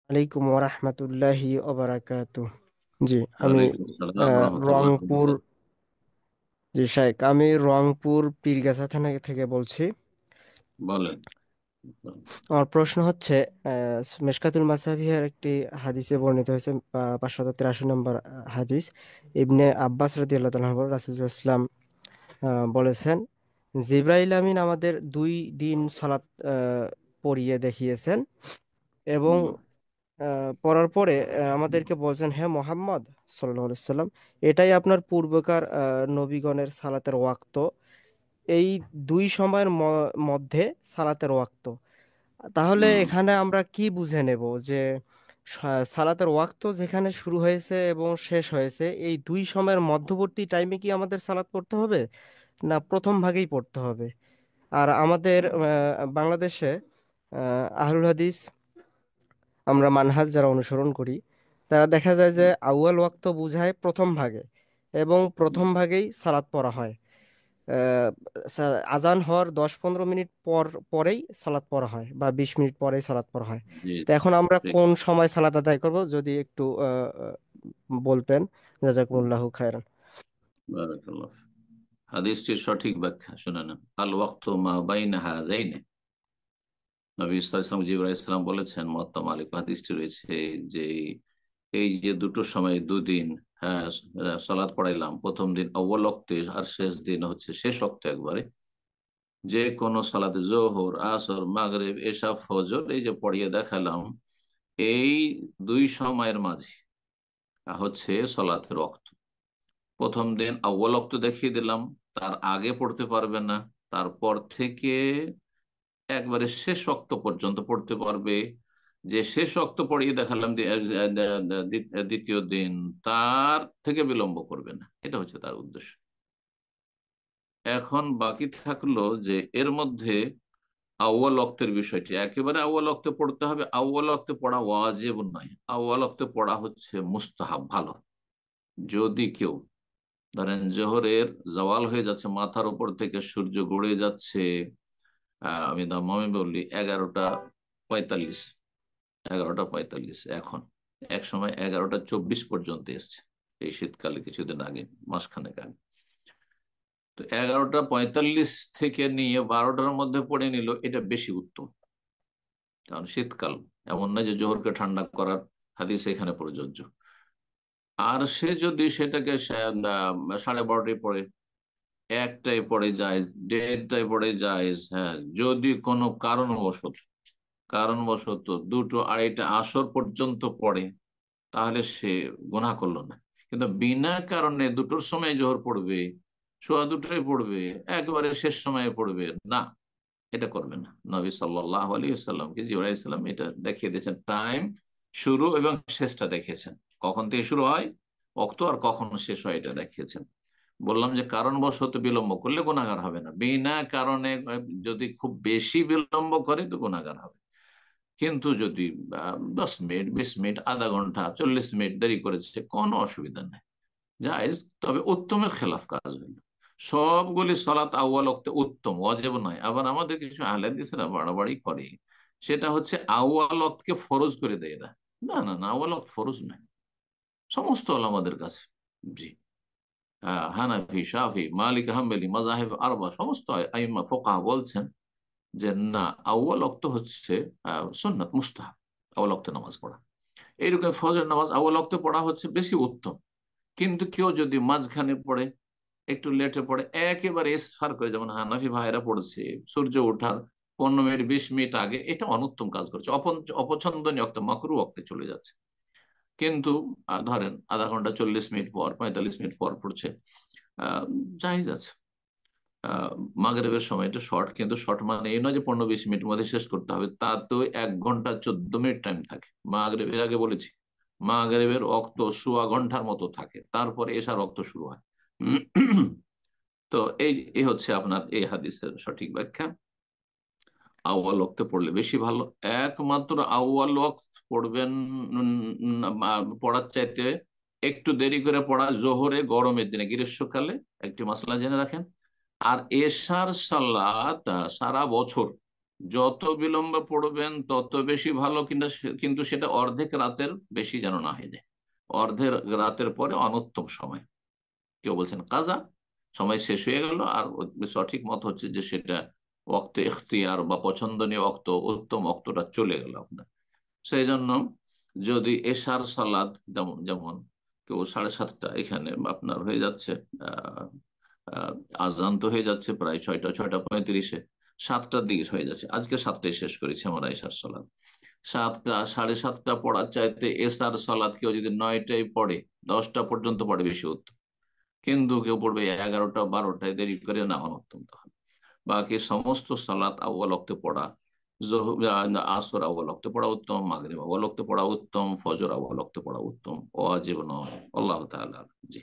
আলাইকুম ওরহমতুল্লাহি ওবারাকাতু। জি, আমি ওয়ালাইকুম আসসালাম রহমতুল্লাহ। রংপুর। জি শাইখ, আমি রংপুর পীরগাছা থানা থেকে বলছি। বলেন। আমার প্রশ্ন হচ্ছে, মেশকাতুল মাসাবিহের একটি হাদিসে বর্ণিত হয়েছে, 583 নম্বর হাদিস। ইবনে আব্বাস রাদিয়াল্লাহু তাআলা রাসূলুল্লাহ ইসলাম বলেছেন, জিব্রাইল আমিন আমাদের 2 দিন সালাত পড়িয়ে দেখিয়েছেন এবং পড়ার পরে আমাদেরকে বলছেন, হে মোহাম্মদ সাল্লাল্লাহু আলাইহি সাল্লাম, এটাই আপনার পূর্বকার নবীগণের সালাতের ওয়াক্ত। এই দুই সময়ের মধ্যে সালাতের ওয়াক্ত। তাহলে হুম, এখানে আমরা কি বুঝে নেব যে সালাতের ওয়াক্ত যেখানে শুরু হয়েছে এবং শেষ হয়েছে, এই দুই সময়ের মধ্যবর্তী টাইমে কি আমাদের সালাত পড়তে হবে, না প্রথম ভাগেই পড়তে হবে? আর আমাদের বাংলাদেশে আহলুল হাদিস, আমরা মানহাজ যারা অনুসরণ করি, তারা দেখা যায় যে আউয়াল ওয়াক্ত বুঝায় প্রথম ভাগে, এবং প্রথম ভাগেই সালাত পড়া হয়। আহ, আজান হওয়ার 10-15 মিনিট পরেই সালাত পড়া হয়, বা 20 মিনিট পরেই সালাত পড়া হয়। জি তো এখন আমরা ঠিক। কোন সময় সালাত আদায় করব, যদি একটু বলতেন, জাজাকুমুল্লাহু খায়রান। বারাকাল্লাহ। হাদিসটির সঠিক ব্যাখ্যা শুনে নেন। আল ওয়াক্তু মা বাইনা হাযাইনি। নবী সাল্লাল্লাহু আলাইহি ওয়াসাল্লাম জিবরাইল ইসলাম বলেছেন, মুয়াত্তা মালিক হাদিসটি রয়েছে যে এই যে দুটো সময় দুদিন, হ্যাঁ, সালাত পড়াইলাম, প্রথম দিন আউয়াল ওয়াক্তে আর শেষ দিন হচ্ছে শেষ ওয়াক্তে একবারে। যে কোনো সালাতে জোহর, আসর, মাগরিব, এশা, ফজর এই যে পড়িয়ে দেখালাম, এই দুই সময়ের মাঝে হচ্ছে সালাতের ওয়াক্ত। প্রথম দিন আউয়াল ওয়াক্ত দেখিয়ে দিলাম, তার আগে পড়তে পারবে না। তারপর থেকে একবারে শেষ ওয়াক্ত পর্যন্ত পড়তে পারবে। যে শেষ ওয়াক্ত পড়িয়ে দেখালাম দ্বিতীয় দিন, তার থেকে বিলম্ব করবে না, এটা হচ্ছে তার উদ্দেশ্য। এখন বাকি থাকলো যে এর মধ্যে আউয়াল ওয়াক্তের বিষয়টি, একেবারে আউয়াল ওয়াক্তে পড়তে হবে, আউয়াল ওয়াক্তে পড়া ওয়াজিব নয়, আউয়াল ওয়াক্তে পড়া হচ্ছে মুস্তাহাব, ভালো। যদি কেউ ধরেন জোহরের জওয়াল হয়ে যাচ্ছে, মাথার উপর থেকে সূর্য গড়ে যাচ্ছে, আমি দামামে বললি 11টা 45, 11টা 45 এখন, এক সময় 11টা 24 পর্যন্ত এসছে এই শীতকালে, কিছুদিন আগে, মাসখানেক আগে। তো 11টা 45 থেকে নিয়ে 12টার মধ্যে পড়ে নিল, এটা বেশি উত্তম। কারণ শীতকাল, এমন না যে জোহরকে ঠান্ডা করার হাদিস এখানে প্রযোজ্য। আর সে যদি সেটাকে 12:30টায় পড়ে, একটাই পড়ে যায়, 1:30টায় পড়ে যায়, হ্যাঁ, যদি কোনো কারণবশত 2টো 2:30 আসর পর্যন্ত পড়ে, তাহলে সে গুনাহ করলো না। কিন্তু বিনা কারণে দুটোর সময় জোহর পড়বে, সোয়া দুটোয় পড়বে, একেবারে শেষ সময়ে পড়বে না, এটা করবে না। নবী সাল্লাল্লাহু আলাইহি ওয়াসাল্লামকে জিবরাইল আলাইহিস সালাম এটা দেখিয়ে দিয়েছেন, টাইম, শুরু এবং শেষটা দেখিয়েছেন, কখন থেকে শুরু হয় ওয়াক্ত আর কখন শেষ হয় এটা দেখিয়েছেন। বললাম যে কারণবশত বিলম্ব করলে গুনাহগার হবে না, বিনা কারণে যদি খুব বেশি বিলম্ব করে তো গুনাহগার হবে। কিন্তু যদি 10 মিনিট, 20 মিনিট, আধা ঘন্টা, 40 মিনিট দেরি করেছে, কোনো অসুবিধা নেই, জায়েজ। তবে উত্তমের খেলাফ কাজ হইল। সবগুলি সালাত আউয়াল ওয়াক্তে উত্তম, ওয়াজিব নয়। আবার আমাদের কিছু আহলে হাদিসরা বাড়াবাড়ি করে, সেটা হচ্ছে আউয়াল ওয়াক্তকে ফরজ করে দেয়। না, না, না, না, আউয়াল ওয়াক্ত ফরজ নয় সমস্ত ওলামাদের কাছে। জি, হানাফি, শাফি, মালিক, হাম্বলি, মাযহাব আরবা, সমস্ত আইম্মা ফুকাহা বলছেন যে না, আউয়াল ওয়াক্ত হচ্ছে সুন্নাত, মুস্তাহাব, আউয়াল ওয়াক্তে নামাজ পড়া। এইরকম ফজর নামাজ আউয়াল ওয়াক্তে পড়া হচ্ছে বেশি উত্তম। কিন্তু কেউ যদি মাঝখানে পড়ে, একটু লেটে পড়ে, একেবারে ইসফার করে, যেমন হানাফি ভাইরা পড়ছে সূর্য ওঠার 15 মিনিট, 20 মিনিট আগে, এটা অনুত্তম কাজ করছে, অপছন্দনীয় অক্ত, মাকরু অক্তে চলে যাচ্ছে। কিন্তু ধরেন আধা ঘন্টা, 40 মিনিট পর, 45 মিনিট পর পড়ছে, আহ জায়েজ আছে। আহ মাগরিবের সময়টা শর্ট, কিন্তু শর্ট মানে এই নয় যে 15-20 মিনিটের মধ্যে শেষ করতে হবে, তা তো 1 ঘন্টা 14 মিনিট টাইম থাকে মাগরিবের আগে, বলেছি মাগরিবের অক্ত সোয়া ঘন্টার মতো থাকে, তারপরে এশার অক্ত শুরু হয়। তো এই এই হচ্ছে আপনার এই হাদিসের সঠিক ব্যাখ্যা। আউয়াল ওয়াক্তে পড়লে বেশি ভালো। একমাত্র আউয়াল ওয়াক্ত পড়বেন, পড়ার চাইতে একটু দেরি করে পড়া জোহরে গরমের দিনে, গ্রীষ্মকালে, একটি মাসলা জেনে রাখেন। আর এশার সালাত সারা বছর, যত বিলম্বে পড়বেন তত বেশি ভালো, কিন্তু কিন্তু সেটা অর্ধেক রাতের বেশি যেন না হয়ে যায়। অর্ধেক রাতের পরে অনুত্তম সময়। কেউ বলছেন কাজা, সময় শেষ হয়ে গেল, আর সঠিক মত হচ্ছে যে সেটা ওয়াক্ত ইখতিয়ার বা পছন্দনীয় অক্ত, উত্তম অক্তটা চলে গেল আপনার। সেই জন্য যদি এশার সালাদ, যেমন যেমন কেউ 7:30 এখানে আপনার হয়ে যাচ্ছে, আহ আহ, আজান তো হয়ে যাচ্ছে প্রায় 6টা, 6:35, 7টার দিকে হয়ে যাচ্ছে। আজকে 7টায় শেষ করেছি আমরা এশার সালাদ। 7টা, 7:30 পড়ার চাইতে এশার সালাদ কেউ যদি 9টায় পড়ে, 10টা পর্যন্ত পড়ে, বেশি উত্তম। কিন্তু কেউ পড়বে 11টা, 12টায়, দেরি করে, না, অনুত্তম তখন। বাকি সমস্ত সালাত আউয়াল ওয়াক্তে পড়া, আসর আউয়াল ওয়াক্তে পড়া উত্তম, মাগরিব আউয়াল ওয়াক্তে পড়া উত্তম, ফজর আউয়াল ওয়াক্তে পড়া উত্তম, ওয়াজিব নয়। আল্লাহ তাআলা। জি।